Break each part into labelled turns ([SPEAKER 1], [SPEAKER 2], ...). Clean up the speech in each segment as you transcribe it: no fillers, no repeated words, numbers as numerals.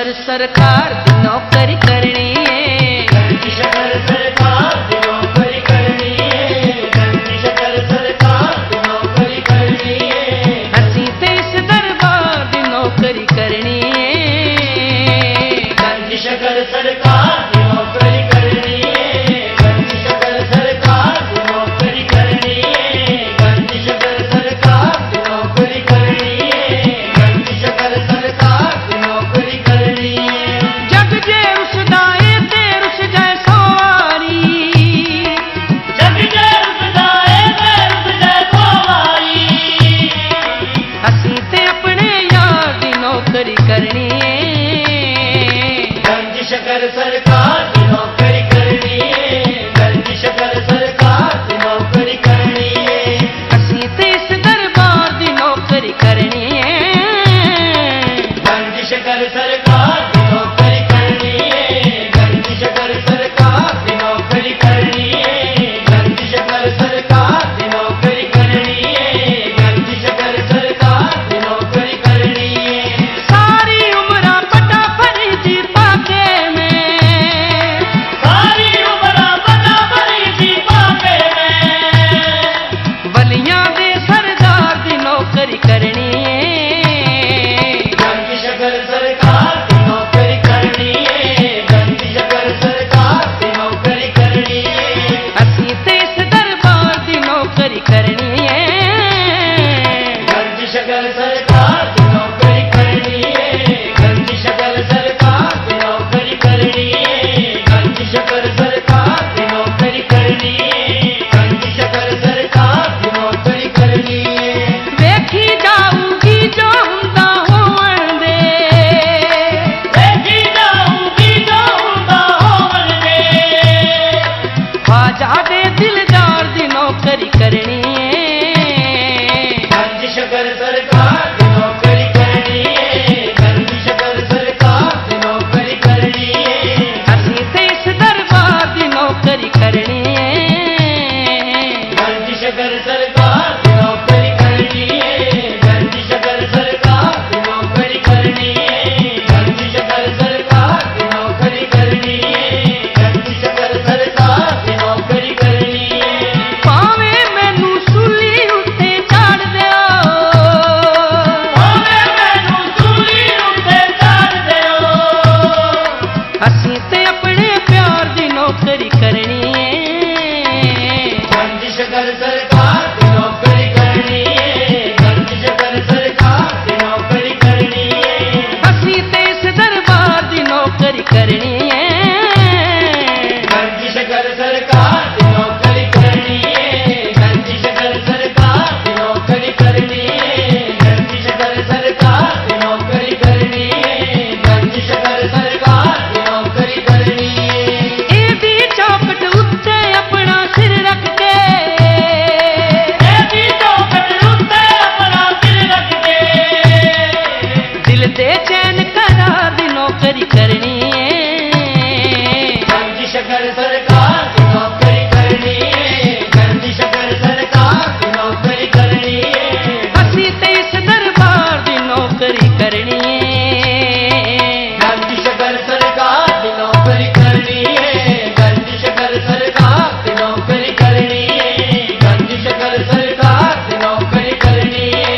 [SPEAKER 1] शकर सरकार दी नौकरी करनी है।
[SPEAKER 2] गंदी शकर सरकार दी नौकरी करनी है। गंदी शकर सरकार दी नौकरी करनी है।
[SPEAKER 1] असी ते इस दरबार दी नौकरी करनी है।
[SPEAKER 2] गंदी शकर सरकार दी नौकरी करनी है। गंदी शकर सरकार दी नौकरी करनी है। गंदी शकर सरकार दी नौकरी करनी है। गंदी शकर सरकार दी नौकरी करनी है।
[SPEAKER 1] जग जे रुसदा ए ते रुस जाए सवारी।
[SPEAKER 2] जग जे रुसदा ए ते रुस जाए सवारी।
[SPEAKER 1] असी ते अपने यार दी नौकरी करनी है।
[SPEAKER 2] गंदी शकर सरकार दी नौकरी करनी है। गंदी शकर सरकार दी नौकरी करनी है।
[SPEAKER 1] असी ते इस दरबार दी नौकरी करनी है।
[SPEAKER 2] गंदी शकर सरकार दी नौकरी करनी है। गंदी शकर सरकार दी नौकरी करनी है। गंदी शकर सरकार दी नौकरी करनी है। गंदी शकर सरकार दी नौकरी करनी है।
[SPEAKER 1] सारी उम्र पटा भरी जी पाके में।
[SPEAKER 2] सारी उम्र पता भरी थी पाके में।
[SPEAKER 1] वलियां दे सरदार दी नौकरी करनी है।
[SPEAKER 2] गंदी शकर सरकार दी नौकरी करनी है। गंदी शकर सरकार दी नौकरी करनी है।
[SPEAKER 1] असी ते इस दरबार दी नौकरी करनी है।
[SPEAKER 2] गंदी शकर सरकार दी नौकरी करनी है। गंदी शकर सरकार दी नौकरी करनी है। गंदी शकर सरकार दी नौकरी करनी है। गंदी शकर सरकार दी नौकरी करनी है।
[SPEAKER 1] वेखी जाऊगी जो हुंदा होवन दे।
[SPEAKER 2] देखी जाऊंगी जो हुंदा होवन दे।
[SPEAKER 1] ख्वाजा दे दिलदार दी नौकरी करनी है।
[SPEAKER 2] गंदी शकर सरकार दी नौकरी करनी है। गंदी शकर सरकार दी नौकरी करनी है।
[SPEAKER 1] असी ते इस दरबार दी नौकरी करनी है।
[SPEAKER 2] गंदी शकर सरकार दी नौकरी करनी है। गंदी शकर सरकार दी नौकरी करनी है। गंदी शकर सरकार दी नौकरी करनी है। गंदी शकर सरकार दी नौकरी करनी है।
[SPEAKER 1] पावे मैनू सूली उत्ते चाड़ दिओ।
[SPEAKER 2] भावे मैनू सूली उत्ते चाढ़ दिओ।
[SPEAKER 1] असी ते अपने प्यार दी नौकरी करनी है।
[SPEAKER 2] गंदी शकर सरकार दी नौकरी करनी है। गंदी शकर सरकार दी नौकरी करनी है।
[SPEAKER 1] असी ते इस दरबार दी नौकरी करनी है।
[SPEAKER 2] गंदी शकर सरकार दी नौकरी करनी है। गंदी शकर सरकार दी नौकरी करनी है। गंदी शकर सरकार दी नौकरी करनी है। गंदी शकर सरकार दी नौकरी करनी है।
[SPEAKER 1] एदी चौकट उत्ते अपना सिर रख के।
[SPEAKER 2] ऐसी चौखट उत्ते अपना दिल रख के।
[SPEAKER 1] दिल दे चैन करार दी नौकरी करनी है।
[SPEAKER 2] गंदी शकर सरकार दी नौकरी करनी है। गंदी शकर सरकार दी नौकरी करनी है।
[SPEAKER 1] असी ते इस दरबार दी नौकरी करनी है।
[SPEAKER 2] गंदी शकर सरकार दी नौकरी करनी है। गंदी शकर सरकार दी नौकरी करनी है। गंदी शकर सरकार दी नौकरी करनी है।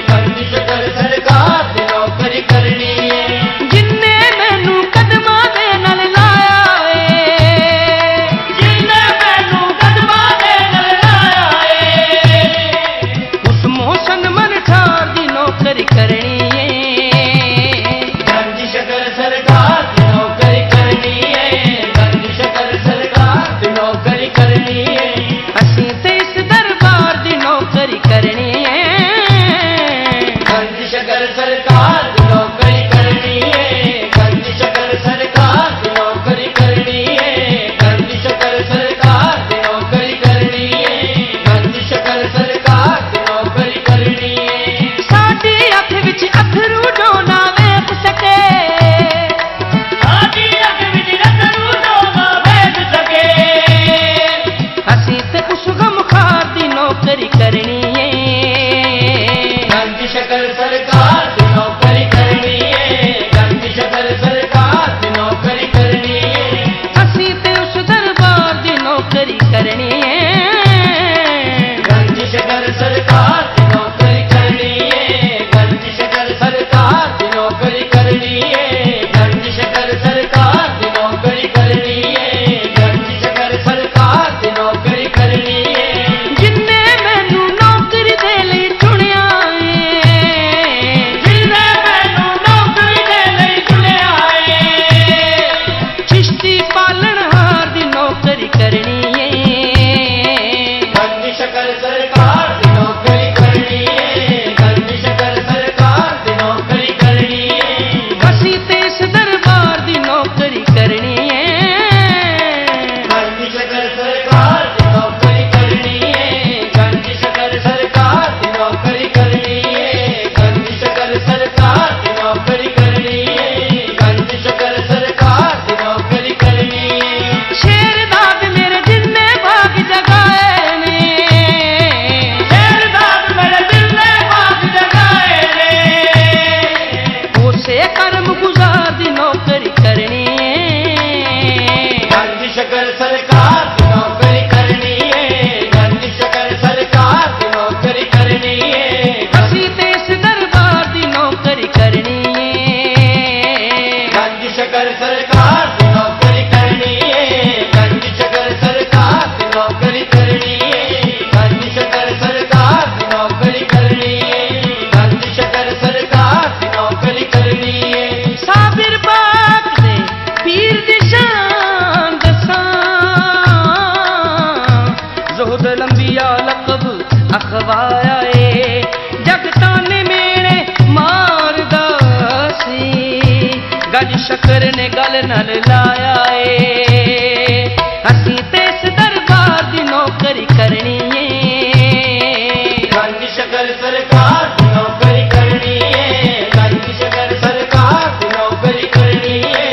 [SPEAKER 2] गंदी शकर सरकार दी नौकरी करनी है।
[SPEAKER 1] जिन्ने मैनू कदमां दे नाल लाया वे।
[SPEAKER 2] जिन्ने सरकार दी नौकरी करनी है गंज शकर सरकार दी नौकरी करनी है
[SPEAKER 1] ਅਸੀਂ ਤੇ ਇਸ ਦਰਬਾਰ ਦੀ ਨੌਕਰੀ ਕਰਨੀ ਏ
[SPEAKER 2] गंज शकर सरकार दी नौकरी करनी है गंज शकर सरकार दी नौकरी करनी है गंज शकर सरकार दी नौकरी करनी है गंज शकर सरकार दी नौकरी करनी है
[SPEAKER 1] ਸਾਬਿਰ ਬਾਗ ਦੇ ਪੀਰ ਦੀ ਸ਼ਾਨ ਦਸਾਂ ਜ਼ੁਹਦ ਲੰਬੀਆ ਲਕਬ ਅਖਵਾਇਆ ਏ ਜਗਤਾਂ ਨੇ ਮੇਲੇ ਮਾਰਦਾ ਸੀ ਗੱਜ ਸ਼ਕਰ ਨੇ ਗੱਲ ਨਾਲ ਲਾਇਆ ਏ ਅਸੀਂ ਤੇ ਇਸ ਦਰਬਾਰ ਦੀ ਨੌਕਰੀ ਕਰਨੀ ਏ
[SPEAKER 2] गंज शकर सरकार दी नौकरी करनी है गंज शकर सरकार दी नौकरी करनी है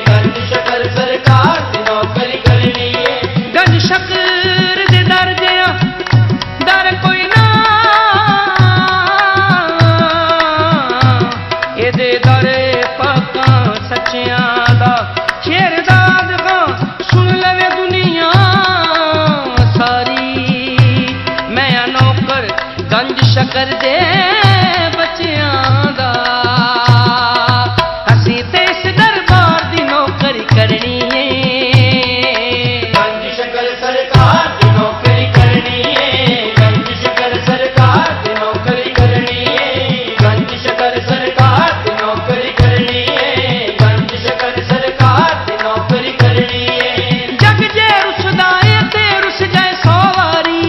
[SPEAKER 2] गंज शकर सरकार दी नौकरी करनी है
[SPEAKER 1] गंज शकर दे दर जिया दर कोई ना ਇਹਦੇ ਦਰ ਪਾਕਾਂ ਸੱਚਿਆਂ ਦਾ ਸ਼ੇਰਦਾਦ ਖਾਂ ਸੁਣ ਲਵੇ ਦੁਨੀਆ ਸਾਰੀ ਮੈਂ ਆ ਨੌਕਰ ਗੰਜ ਸ਼ਕਰ ਦੇ ਬੱਚਿਆਂ ਦਾ ਅਸੀਂ ਤੇ ਇਸ ਦਰਬਾਰ ਦੀ ਨੌਕਰੀ ਕਰਨੀ ਏ
[SPEAKER 2] गंज शकर सरकार दी नौकरी करनी है गंज शकर सरकार दी नौकरी करनी है गंज शकर सरकार दी नौकरी करनी है गंज शकर सरकार दी नौकरी करनी है
[SPEAKER 1] जग जे रुसदा ਏ ਤੇ ਰੁਸ ਜਾਏ ਸੌ ਵਾਰੀ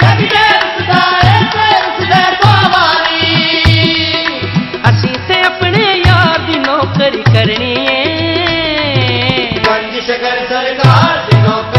[SPEAKER 2] जग जे रुसदा है ते रुसदा सौ वारी
[SPEAKER 1] ਅਸੀਂ ਤੇ ਆਪਣੇ ਯਾਰ ਦੀ ਨੌਕਰੀ ਕਰਨੀ ਏ
[SPEAKER 2] गंज शकर सरकार दी नौकरी